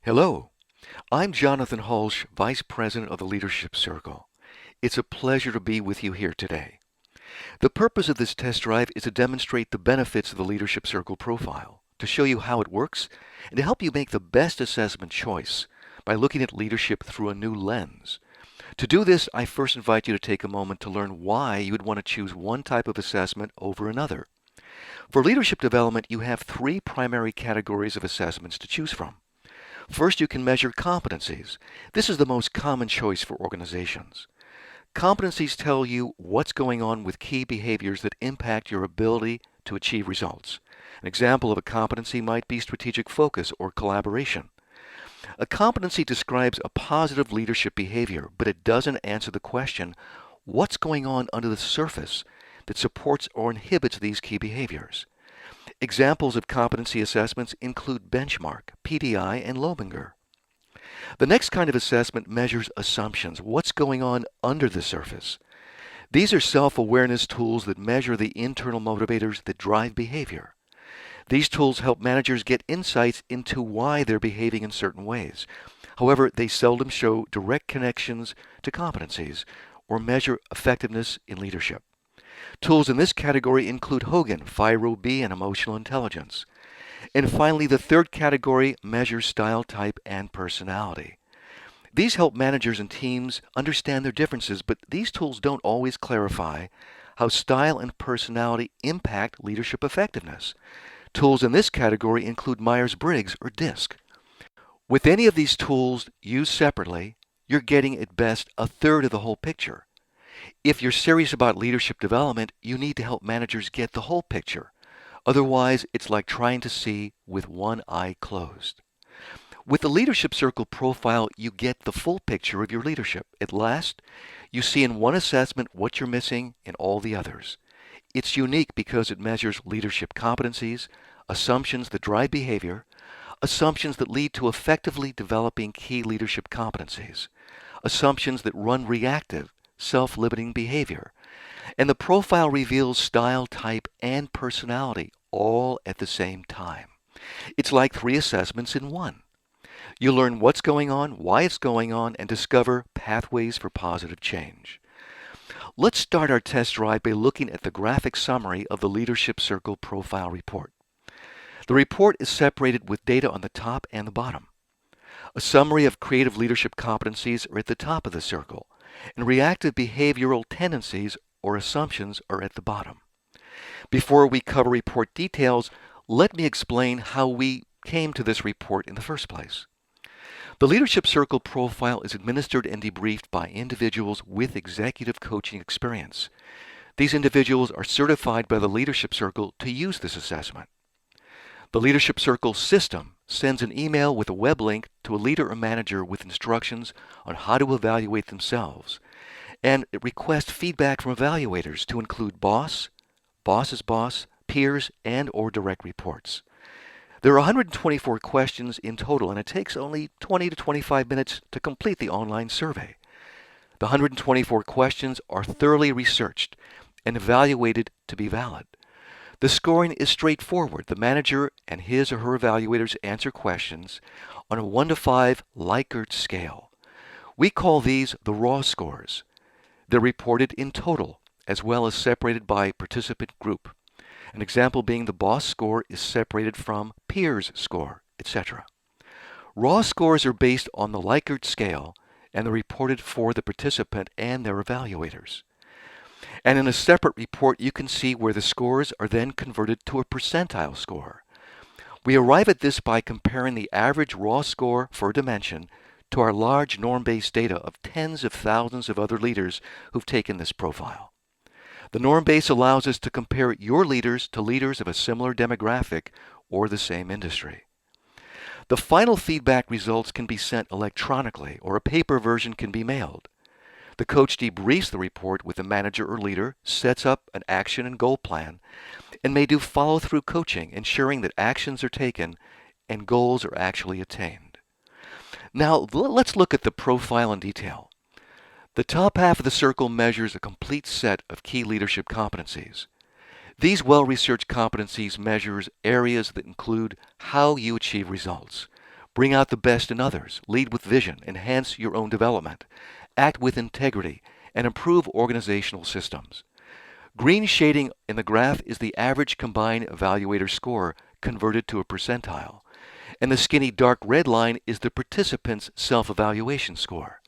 Hello, I'm Jonathan Hulsh, Vice President of the Leadership Circle. It's a pleasure to be with you here today. The purpose of this test drive is to demonstrate the benefits of the Leadership Circle profile, to show you how it works, and to help you make the best assessment choice by looking at leadership through a new lens. To do this, I first invite you to take a moment to learn why you would want to choose one type of assessment over another. For leadership development, you have three primary categories of assessments to choose from. First, you can measure competencies. This is the most common choice for organizations. Competencies tell you what's going on with key behaviors that impact your ability to achieve results. An example of a competency might be strategic focus or collaboration. A competency describes a positive leadership behavior, but it doesn't answer the question, what's going on under the surface that supports or inhibits these key behaviors? Examples of competency assessments include benchmark, PDI, and Lobinger. The next kind of assessment measures assumptions, what's going on under the surface. These are self-awareness tools that measure the internal motivators that drive behavior. These tools help managers get insights into why they're behaving in certain ways. However, they seldom show direct connections to competencies or measure effectiveness in leadership. Tools in this category include Hogan, FIRO-B, and emotional intelligence. And finally, the third category measures style type and personality. These help managers and teams understand their differences, but these tools don't always clarify how style and personality impact leadership effectiveness. Tools in this category include Myers-Briggs or DISC. With any of these tools used separately, you're getting at best a third of the whole picture. If you're serious about leadership development, you need to help managers get the whole picture. Otherwise, it's like trying to see with one eye closed. With the Leadership Circle profile, you get the full picture of your leadership. At last, you see in one assessment what you're missing in all the others. It's unique because it measures leadership competencies, assumptions that drive behavior, assumptions that lead to effectively developing key leadership competencies, assumptions that run reactive, self-limiting behavior. And the profile reveals style, type, and personality all at the same time. It's like three assessments in one. You learn what's going on, why it's going on, and discover pathways for positive change. Let's start our test drive by looking at the graphic summary of the Leadership Circle Profile Report. The report is separated with data on the top and the bottom. A summary of creative leadership competencies are at the top of the circle, and reactive behavioral tendencies or assumptions are at the bottom. Before we cover report details, let me explain how we came to this report in the first place. The Leadership Circle profile is administered and debriefed by individuals with executive coaching experience. These individuals are certified by the Leadership Circle to use this assessment. The Leadership Circle system sends an email with a web link to a leader or manager with instructions on how to evaluate themselves. And it requests feedback from evaluators to include boss, boss's boss, peers, and or direct reports. There are 124 questions in total, and it takes only 20 to 25 minutes to complete the online survey. The 124 questions are thoroughly researched and evaluated to be valid. The scoring is straightforward. The manager and his or her evaluators answer questions on a 1 to 5 Likert scale. We call these the raw scores. They're reported in total, as well as separated by participant group. An example being the boss score is separated from peers score, etc. Raw scores are based on the Likert scale and are reported for the participant and their evaluators. And in a separate report, you can see where the scores are then converted to a percentile score. We arrive at this by comparing the average raw score for a dimension to our large norm-based data of tens of thousands of other leaders who've taken this profile. The norm base allows us to compare your leaders to leaders of a similar demographic or the same industry. The final feedback results can be sent electronically, or a paper version can be mailed. The coach debriefs the report with the manager or leader, sets up an action and goal plan, and may do follow-through coaching, ensuring that actions are taken and goals are actually attained. Now, let's look at the profile in detail. The top half of the circle measures a complete set of key leadership competencies. These well-researched competencies measures areas that include how you achieve results, Bring out the best in others, lead with vision, enhance your own development, act with integrity, and improve organizational systems. Green shading in the graph is the average combined evaluator score converted to a percentile, and the skinny dark red line is the participant's self-evaluation score.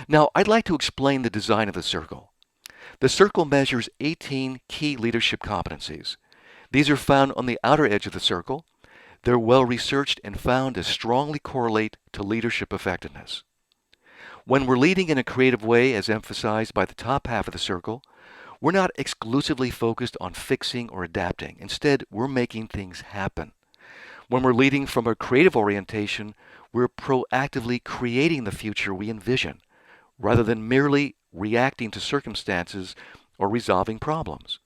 Now, I'd like to explain the design of the circle. The circle measures 18 key leadership competencies. These are found on the outer edge of the circle. They're well researched and found to strongly correlate to leadership effectiveness. When we're leading in a creative way, as emphasized by the top half of the circle, we're not exclusively focused on fixing or adapting. Instead, we're making things happen. When we're leading from a creative orientation, we're proactively creating the future we envision, rather than merely reacting to circumstances or resolving problems.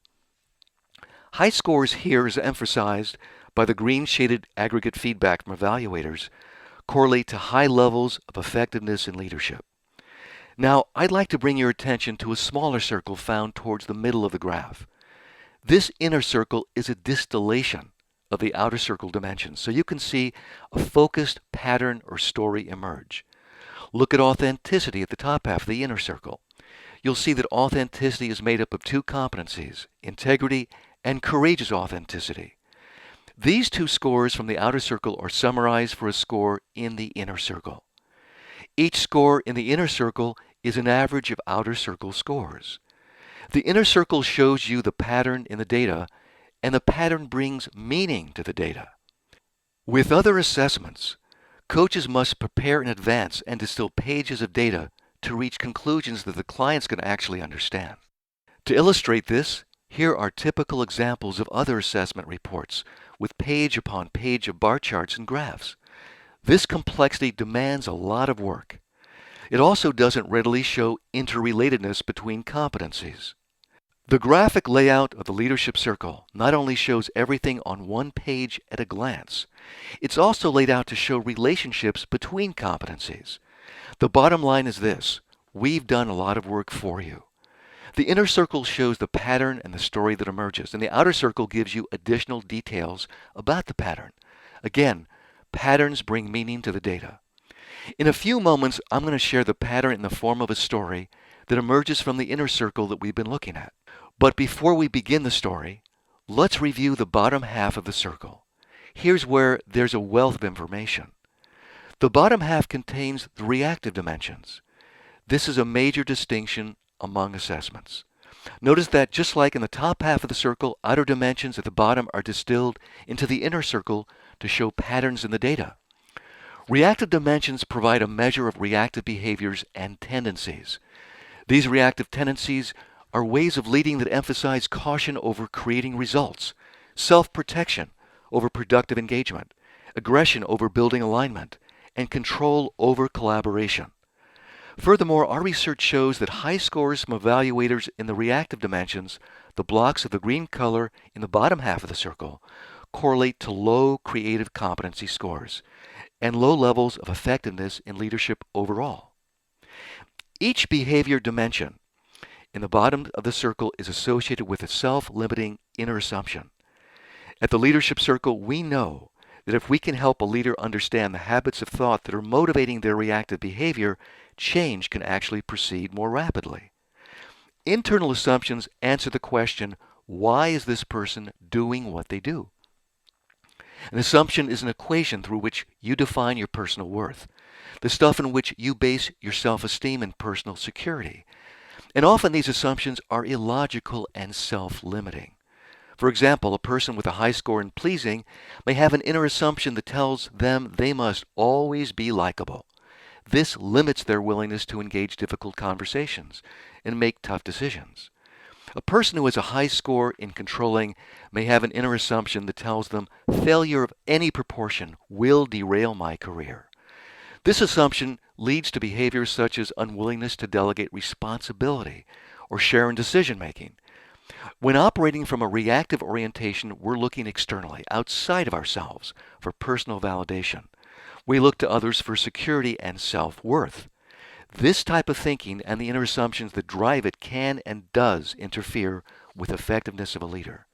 High scores here, as emphasized by the green shaded aggregate feedback from evaluators, correlate to high levels of effectiveness in leadership. Now, I'd like to bring your attention to a smaller circle found towards the middle of the graph. This inner circle is a distillation of the outer circle dimensions, so you can see a focused pattern or story emerge. Look at authenticity at the top half of the inner circle. You'll see that authenticity is made up of two competencies, integrity and courageous authenticity. These two scores from the outer circle are summarized for a score in the inner circle. Each score in the inner circle is an average of outer circle scores. The inner circle shows you the pattern in the data, and the pattern brings meaning to the data. With other assessments, coaches must prepare in advance and distill pages of data to reach conclusions that the clients can actually understand. To illustrate this, here are typical examples of other assessment reports with page upon page of bar charts and graphs. This complexity demands a lot of work. It also doesn't readily show interrelatedness between competencies. The graphic layout of the leadership circle not only shows everything on one page at a glance, it's also laid out to show relationships between competencies. The bottom line is this: we've done a lot of work for you. The inner circle shows the pattern and the story that emerges, and the outer circle gives you additional details about the pattern. Again, patterns bring meaning to the data. In a few moments, I'm going to share the pattern in the form of a story that emerges from the inner circle that we've been looking at. But before we begin the story, let's review the bottom half of the circle. Here's where there's a wealth of information. The bottom half contains the reactive dimensions. This is a major distinction among assessments. Notice that just like in the top half of the circle, outer dimensions at the bottom are distilled into the inner circle to show patterns in the data. Reactive dimensions provide a measure of reactive behaviors and tendencies. These reactive tendencies are ways of leading that emphasize caution over creating results, self-protection over productive engagement, aggression over building alignment, and control over collaboration. Furthermore, our research shows that high scores from evaluators in the reactive dimensions, the blocks of the green color in the bottom half of the circle, correlate to low creative competency scores and low levels of effectiveness in leadership overall. Each behavior dimension in the bottom of the circle is associated with a self-limiting inner assumption. At the leadership circle, we know that if we can help a leader understand the habits of thought that are motivating their reactive behavior, change can actually proceed more rapidly. Internal assumptions answer the question, why is this person doing what they do? An assumption is an equation through which you define your personal worth, the stuff in which you base your self-esteem and personal security. And often these assumptions are illogical and self-limiting. For example, a person with a high score in pleasing may have an inner assumption that tells them they must always be likable. This limits their willingness to engage difficult conversations and make tough decisions. A person who has a high score in controlling may have an inner assumption that tells them failure of any proportion will derail my career. This assumption leads to behaviors such as unwillingness to delegate responsibility or share in decision-making. When operating from a reactive orientation, we're looking externally, outside of ourselves, for personal validation. We look to others for security and self-worth. This type of thinking and the inner assumptions that drive it can and does interfere with effectiveness of a leader.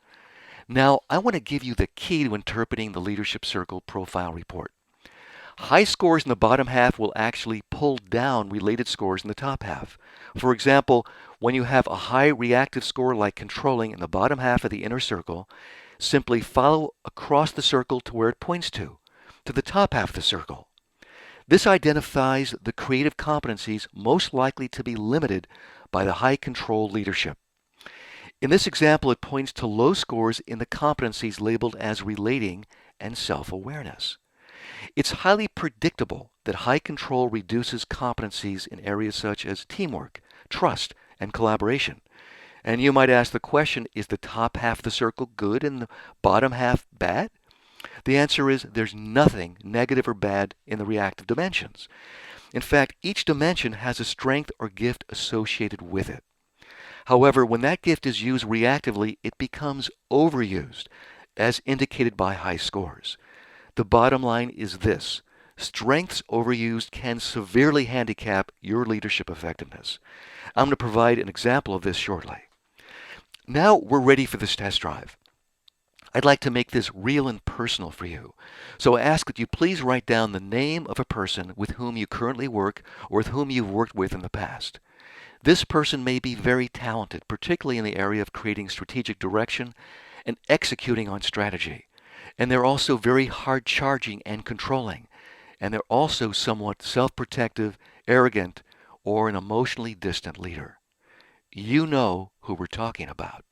Now, I want to give you the key to interpreting the Leadership Circle Profile Report. High scores in the bottom half will actually pull down related scores in the top half. For example, when you have a high reactive score like controlling in the bottom half of the inner circle, simply follow across the circle to where it points to the top half of the circle. This identifies the creative competencies most likely to be limited by the high control leadership. In this example, it points to low scores in the competencies labeled as relating and self-awareness. It's highly predictable that high control reduces competencies in areas such as teamwork, trust, and collaboration. And you might ask the question, is the top half of the circle good and the bottom half bad? The answer is there's nothing negative or bad in the reactive dimensions. In fact, each dimension has a strength or gift associated with it. However, when that gift is used reactively, it becomes overused, as indicated by high scores. The bottom line is this: strengths overused can severely handicap your leadership effectiveness. I'm going to provide an example of this shortly. Now we're ready for this test drive. I'd like to make this real and personal for you. So I ask that you please write down the name of a person with whom you currently work or with whom you've worked with in the past. This person may be very talented, particularly in the area of creating strategic direction and executing on strategy. And they're also very hard-charging and controlling. And they're also somewhat self-protective, arrogant, or an emotionally distant leader. You know who we're talking about.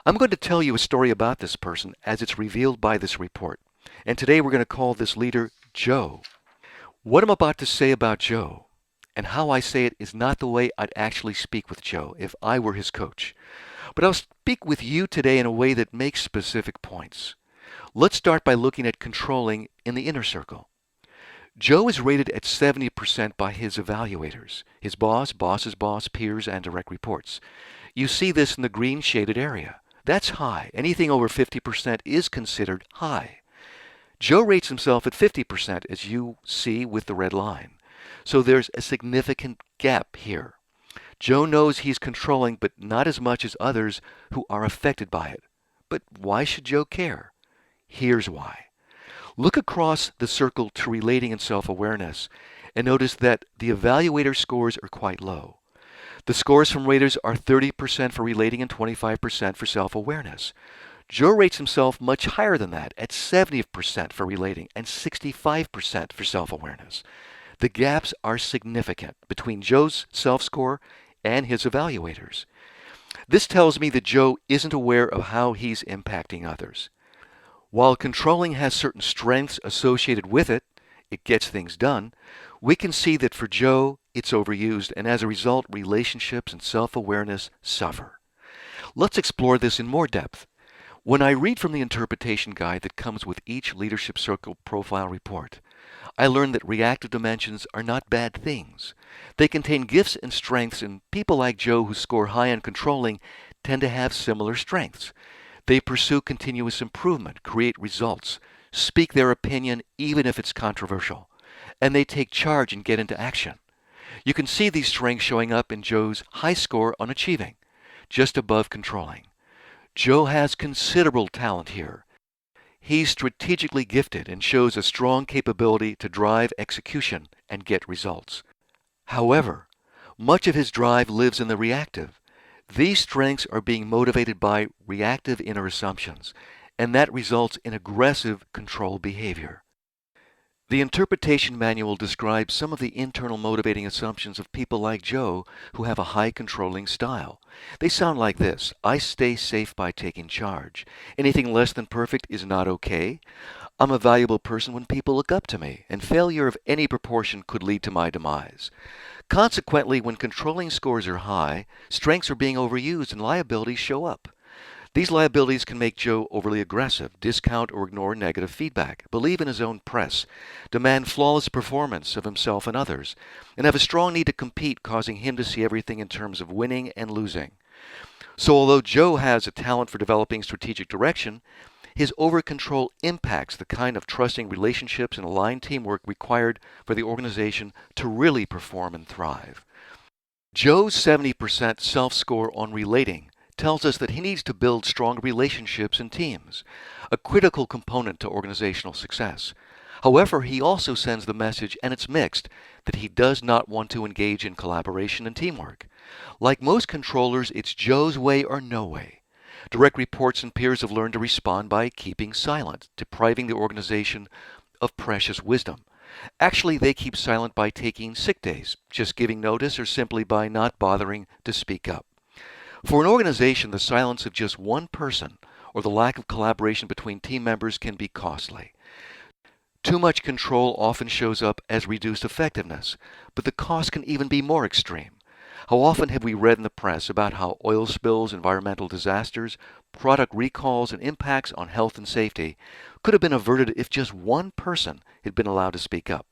I'm going to tell you a story about this person as it's revealed by this report. And today we're going to call this leader Joe. What I'm about to say about Joe and how I say it is not the way I'd actually speak with Joe if I were his coach. But I'll speak with you today in a way that makes specific points. Let's start by looking at controlling in the inner circle. Joe is rated at 70% by his evaluators, his boss, boss's boss, peers, and direct reports. You see this in the green shaded area. That's high. Anything over 50% is considered high. Joe rates himself at 50%, as you see with the red line. So there's a significant gap here. Joe knows he's controlling, but not as much as others who are affected by it. But why should Joe care? Here's why. Look across the circle to relating and self-awareness and notice that the evaluator scores are quite low. The scores from raters are 30% for relating and 25% for self-awareness. Joe rates himself much higher than that, at 70% for relating and 65% for self-awareness. The gaps are significant between Joe's self-score and his evaluators. This tells me that Joe isn't aware of how he's impacting others. While controlling has certain strengths associated with it, it gets things done, we can see that for Joe, it's overused, and as a result, relationships and self-awareness suffer. Let's explore this in more depth. When I read from the interpretation guide that comes with each Leadership Circle profile report, I learned that reactive dimensions are not bad things. They contain gifts and strengths, and people like Joe who score high on controlling tend to have similar strengths. They pursue continuous improvement, create results, speak their opinion even if it's controversial, and they take charge and get into action. You can see these strengths showing up in Joe's high score on achieving, just above controlling. Joe has considerable talent here. He's strategically gifted and shows a strong capability to drive execution and get results. However, much of his drive lives in the reactive. These strengths are being motivated by reactive inner assumptions, and that results in aggressive control behavior. The interpretation manual describes some of the internal motivating assumptions of people like Joe who have a high controlling style. They sound like this: I stay safe by taking charge. Anything less than perfect is not okay. I'm a valuable person when people look up to me, and failure of any proportion could lead to my demise. Consequently, when controlling scores are high, strengths are being overused and liabilities show up. These liabilities can make Joe overly aggressive, discount or ignore negative feedback, believe in his own press, demand flawless performance of himself and others, and have a strong need to compete, causing him to see everything in terms of winning and losing. So although Joe has a talent for developing strategic direction, his over-control impacts the kind of trusting relationships and aligned teamwork required for the organization to really perform and thrive. Joe's 70% self-score on relating tells us that he needs to build strong relationships and teams, a critical component to organizational success. However, he also sends the message, and it's mixed, that he does not want to engage in collaboration and teamwork. Like most controllers, it's Joe's way or no way. Direct reports and peers have learned to respond by keeping silent, depriving the organization of precious wisdom. Actually, they keep silent by taking sick days, just giving notice, or simply by not bothering to speak up. For an organization, the silence of just one person or the lack of collaboration between team members can be costly. Too much control often shows up as reduced effectiveness, but the cost can even be more extreme. How often have we read in the press about how oil spills, environmental disasters, product recalls, and impacts on health and safety could have been averted if just one person had been allowed to speak up?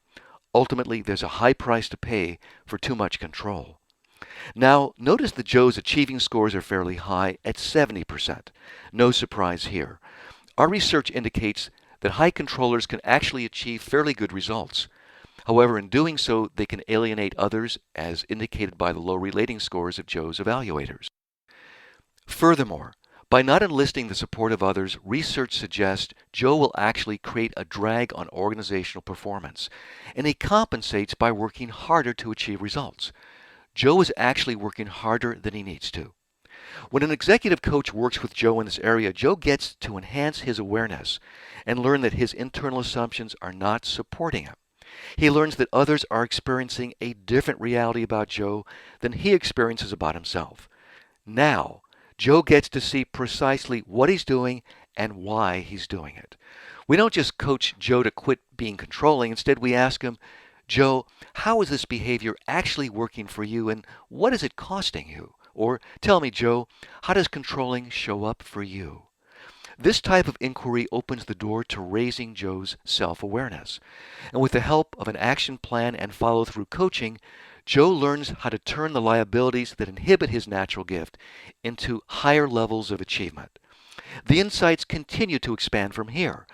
Ultimately, there's a high price to pay for too much control. Now, notice that Joe's achieving scores are fairly high at 70%. No surprise here. Our research indicates that high controllers can actually achieve fairly good results. However, in doing so, they can alienate others, as indicated by the low relating scores of Joe's evaluators. Furthermore, by not enlisting the support of others, research suggests Joe will actually create a drag on organizational performance, and he compensates by working harder to achieve results. Joe is actually working harder than he needs to. When an executive coach works with Joe in this area, Joe gets to enhance his awareness and learn that his internal assumptions are not supporting him. He learns that others are experiencing a different reality about Joe than he experiences about himself. Now, Joe gets to see precisely what he's doing and why he's doing it. We don't just coach Joe to quit being controlling. Instead, we ask him, Joe, how is this behavior actually working for you, and what is it costing you? Or, tell me, Joe, how does controlling show up for you? This type of inquiry opens the door to raising Joe's self-awareness. And with the help of an action plan and follow-through coaching, Joe learns how to turn the liabilities that inhibit his natural gift into higher levels of achievement. The insights continue to expand from here.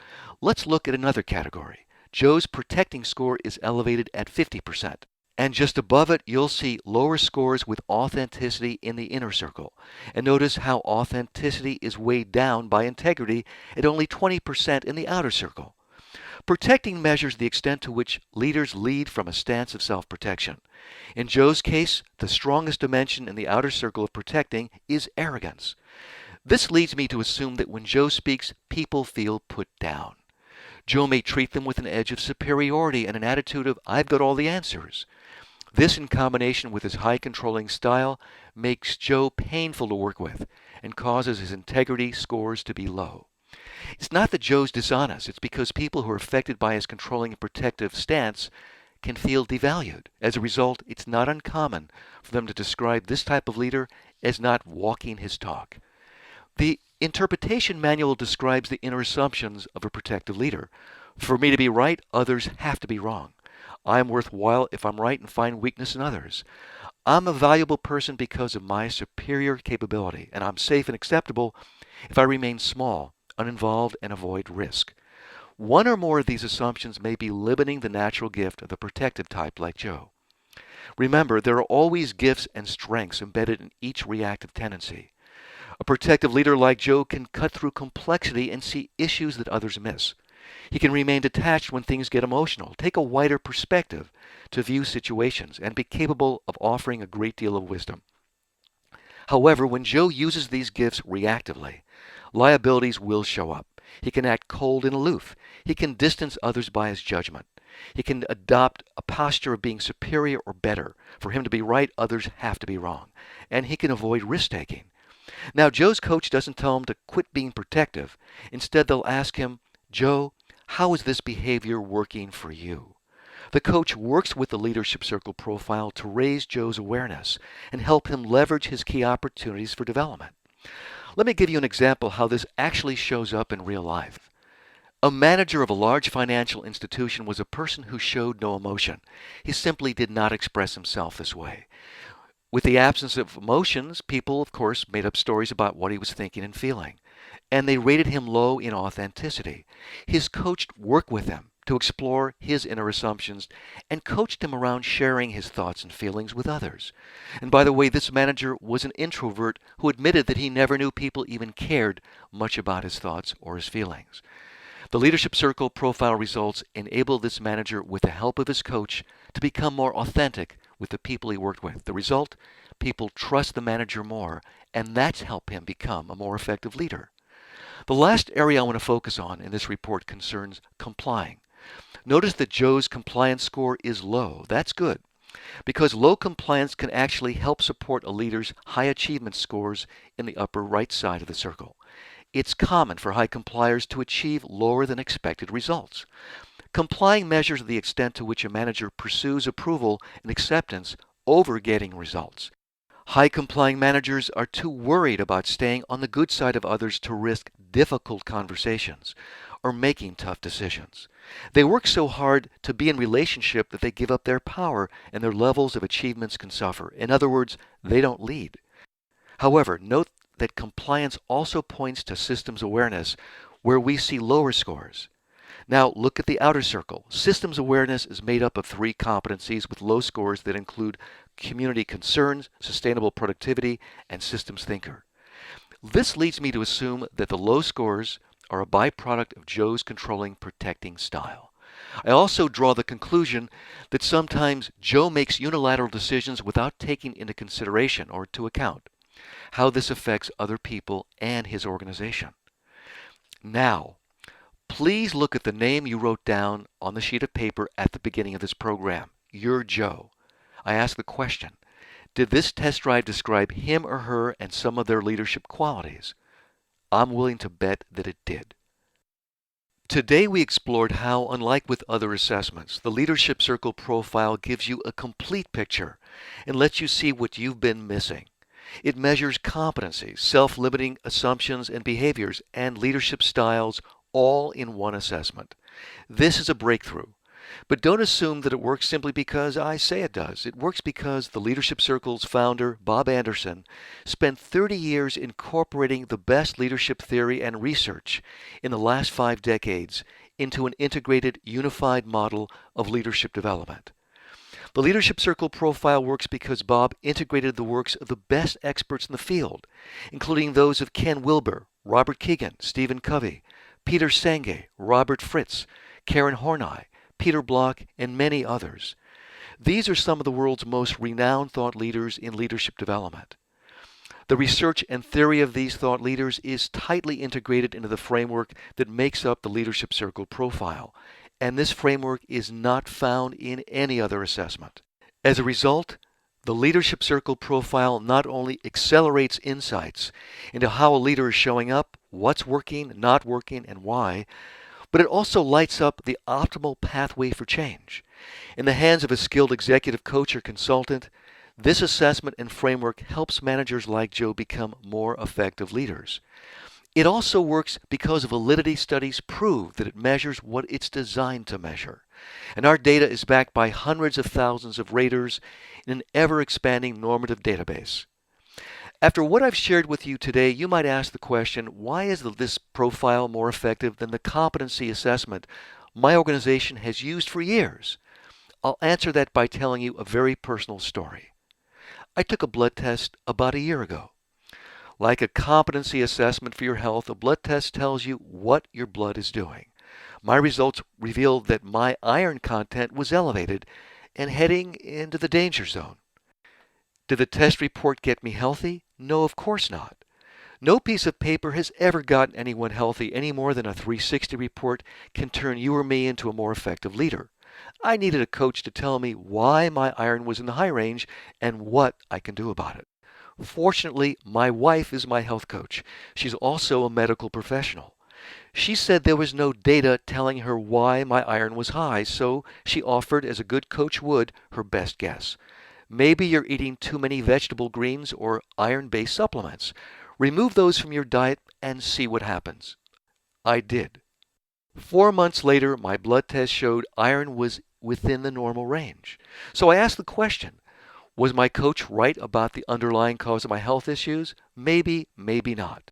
Let's look at another category. Joe's protecting score is elevated at 50%. And just above it, you'll see lower scores with authenticity in the inner circle. And notice how authenticity is weighed down by integrity at only 20% in the outer circle. Protecting measures the extent to which leaders lead from a stance of self-protection. In Joe's case, the strongest dimension in the outer circle of protecting is arrogance. This leads me to assume that when Joe speaks, people feel put down. Joe may treat them with an edge of superiority and an attitude of, I've got all the answers. This, in combination with his high controlling style, makes Joe painful to work with and causes his integrity scores to be low. It's not that Joe's dishonest. It's because people who are affected by his controlling and protective stance can feel devalued. As a result, it's not uncommon for them to describe this type of leader as not walking his talk. The interpretation manual describes the inner assumptions of a protective leader. For me to be right, others have to be wrong. I am worthwhile if I'm right and find weakness in others. I'm a valuable person because of my superior capability, and I'm safe and acceptable if I remain small, uninvolved, and avoid risk. One or more of these assumptions may be limiting the natural gift of the protective type like Joe. Remember, there are always gifts and strengths embedded in each reactive tendency. A protective leader like Joe can cut through complexity and see issues that others miss. He can remain detached when things get emotional, take a wider perspective to view situations, and be capable of offering a great deal of wisdom. However, when Joe uses these gifts reactively, liabilities will show up. He can act cold and aloof. He can distance others by his judgment. He can adopt a posture of being superior or better. For him to be right, others have to be wrong. And he can avoid risk-taking. Now, Joe's coach doesn't tell him to quit being protective. Instead, they'll ask him, Joe, how is this behavior working for you? The coach works with the leadership circle profile to raise Joe's awareness and help him leverage his key opportunities for development. Let me give you an example how this actually shows up in real life. A manager of a large financial institution was a person who showed no emotion. He simply did not express himself this way. With the absence of emotions, people, of course, made up stories about what he was thinking and feeling. And they rated him low in authenticity. His coach worked with him to explore his inner assumptions and coached him around sharing his thoughts and feelings with others. And by the way, this manager was an introvert who admitted that he never knew people even cared much about his thoughts or his feelings. The Leadership Circle profile results enable this manager, with the help of his coach, to become more authentic with the people he worked with. The result? People trust the manager more, and that's helped him become a more effective leader. The last area I want to focus on in this report concerns complying. Notice that Joe's compliance score is low. That's good, because low compliance can actually help support a leader's high achievement scores in the upper right side of the circle. It's common for high compliers to achieve lower than expected results. Complying measures the extent to which a manager pursues approval and acceptance over getting results. High complying managers are too worried about staying on the good side of others to risk difficult conversations or making tough decisions. They work so hard to be in relationship that they give up their power, and their levels of achievements can suffer. In other words, they don't lead. However, note that compliance also points to systems awareness, where we see lower scores. Now look at the outer circle. Systems awareness is made up of 3 competencies with low scores that include community concerns, sustainable productivity, and systems thinker. This leads me to assume that the low scores are a byproduct of Joe's controlling, protecting style. I also draw the conclusion that sometimes Joe makes unilateral decisions without taking into consideration or to account how this affects other people and his organization. Now, please look at the name you wrote down on the sheet of paper at the beginning of this program. You're Joe. I ask the question, did this test drive describe him or her and some of their leadership qualities? I'm willing to bet that it did. Today we explored how, unlike with other assessments, the Leadership Circle profile gives you a complete picture and lets you see what you've been missing. It measures competencies, self-limiting assumptions and behaviors, and leadership styles all in one assessment. This is a breakthrough. But don't assume that it works simply because I say it does. It works because the Leadership Circle's founder, Bob Anderson, spent 30 years incorporating the best leadership theory and research in the last 5 decades into an integrated, unified model of leadership development. The Leadership Circle profile works because Bob integrated the works of the best experts in the field, including those of Ken Wilber, Robert Keegan, Stephen Covey, Peter Senge, Robert Fritz, Karen Horney, Peter Block, and many others. These are some of the world's most renowned thought leaders in leadership development. The research and theory of these thought leaders is tightly integrated into the framework that makes up the Leadership Circle profile, and this framework is not found in any other assessment. As a result, the Leadership Circle profile not only accelerates insights into how a leader is showing up, what's working, not working, and why, but it also lights up the optimal pathway for change. In the hands of a skilled executive coach or consultant, this assessment and framework helps managers like Joe become more effective leaders. It also works because validity studies prove that it measures what it's designed to measure. And our data is backed by hundreds of thousands of raters in an ever-expanding normative database. After what I've shared with you today, you might ask the question, why is this profile more effective than the competency assessment my organization has used for years? I'll answer that by telling you a very personal story. I took a blood test about a year ago. Like a competency assessment for your health, a blood test tells you what your blood is doing. My results revealed that my iron content was elevated and heading into the danger zone. Did the test report get me healthy? No, of course not. No piece of paper has ever gotten anyone healthy any more than a 360 report can turn you or me into a more effective leader. I needed a coach to tell me why my iron was in the high range and what I can do about it. Fortunately, my wife is my health coach. She's also a medical professional. She said there was no data telling her why my iron was high, so she offered, as a good coach would, her best guess. Maybe you're eating too many vegetable greens or iron-based supplements. Remove those from your diet and see what happens. I did. 4 months later, my blood test showed iron was within the normal range. So I asked the question, was my coach right about the underlying cause of my health issues? Maybe, maybe not.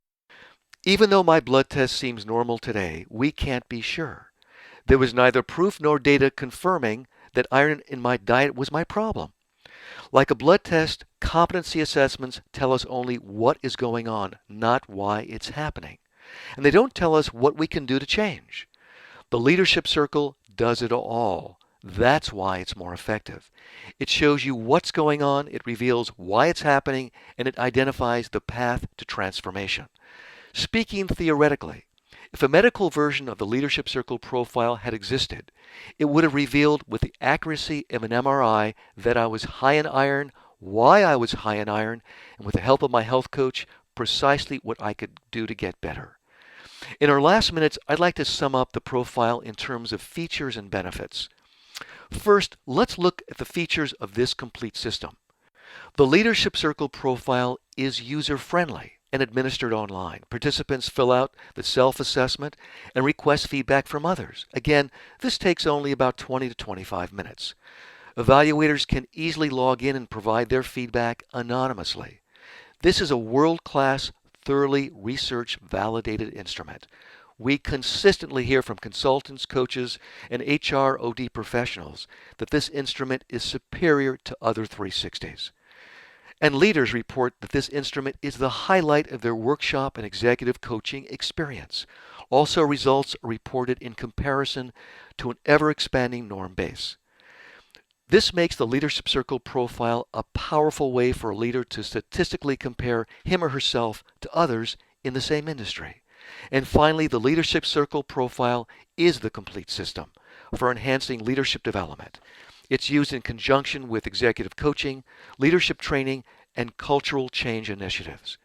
Even though my blood test seems normal today, we can't be sure. There was neither proof nor data confirming that iron in my diet was my problem. Like a blood test, competency assessments tell us only what is going on, not why it's happening. And they don't tell us what we can do to change. The Leadership Circle does it all. That's why it's more effective. It shows you what's going on, it reveals why it's happening, and it identifies the path to transformation. Speaking theoretically, if a medical version of the Leadership Circle profile had existed, it would have revealed with the accuracy of an MRI that I was high in iron, why I was high in iron, and with the help of my health coach, precisely what I could do to get better. In our last minutes, I'd like to sum up the profile in terms of features and benefits. First, let's look at the features of this complete system. The Leadership Circle profile is user-friendly and administered online. Participants fill out the self-assessment and request feedback from others. Again, this takes only about 20 to 25 minutes. Evaluators can easily log in and provide their feedback anonymously. This is a world-class, thoroughly research-validated instrument. We consistently hear from consultants, coaches, and HR/OD professionals that this instrument is superior to other 360s. And leaders report that this instrument is the highlight of their workshop and executive coaching experience. Also, results are reported in comparison to an ever-expanding norm base. This makes the Leadership Circle profile a powerful way for a leader to statistically compare him or herself to others in the same industry. And finally, the Leadership Circle profile is the complete system for enhancing leadership development. It's used in conjunction with executive coaching, leadership training, and cultural change initiatives.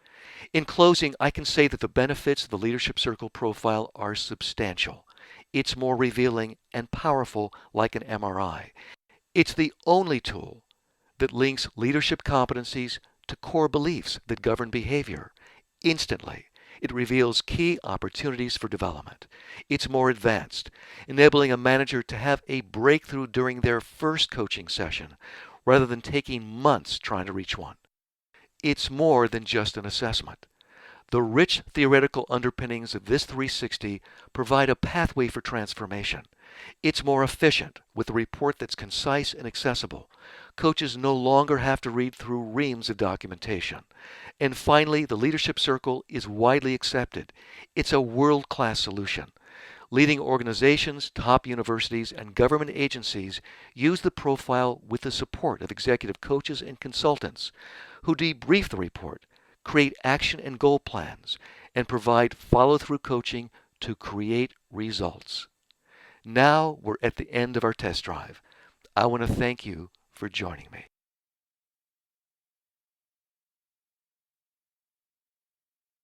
In closing, I can say that the benefits of the Leadership Circle profile are substantial. It's more revealing and powerful like an MRI. It's the only tool that links leadership competencies to core beliefs that govern behavior. Instantly, it reveals key opportunities for development. It's more advanced, enabling a manager to have a breakthrough during their first coaching session rather than taking months trying to reach one. It's more than just an assessment. The rich theoretical underpinnings of this 360 provide a pathway for transformation. It's more efficient with a report that's concise and accessible. Coaches no longer have to read through reams of documentation. And finally, the Leadership Circle is widely accepted. It's a world-class solution. Leading organizations, top universities, and government agencies use the profile with the support of executive coaches and consultants who debrief the report, create action and goal plans, and provide follow-through coaching to create results. Now we're at the end of our test drive. I want to thank you for joining me.